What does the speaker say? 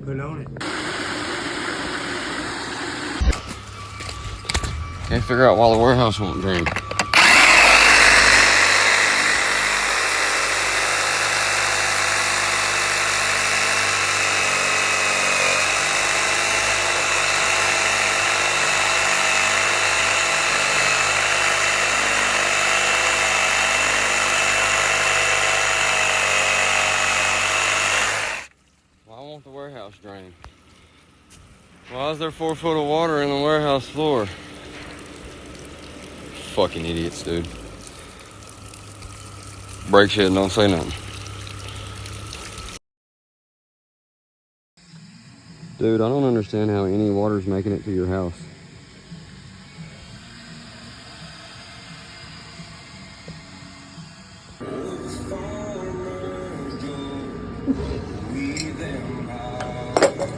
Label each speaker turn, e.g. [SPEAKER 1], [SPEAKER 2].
[SPEAKER 1] Put on it.
[SPEAKER 2] Can't figure out why the warehouse won't drain. Why won't the warehouse drain? Why is there 4 foot of water in the warehouse floor? Fucking idiots, dude. Brake shit, don't say nothing. Dude, I don't understand how any water's making it to your house.